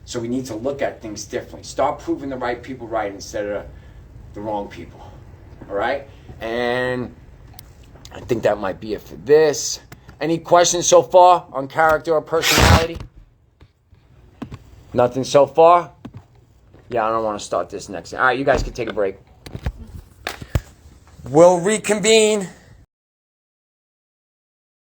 So we need to look at things differently. Start proving the right people right instead of the wrong people. All right? And I think that might be it for this. Any questions so far on character or personality? Nothing so far? Yeah, I don't want to start this next. All right, you guys can take a break. We'll reconvene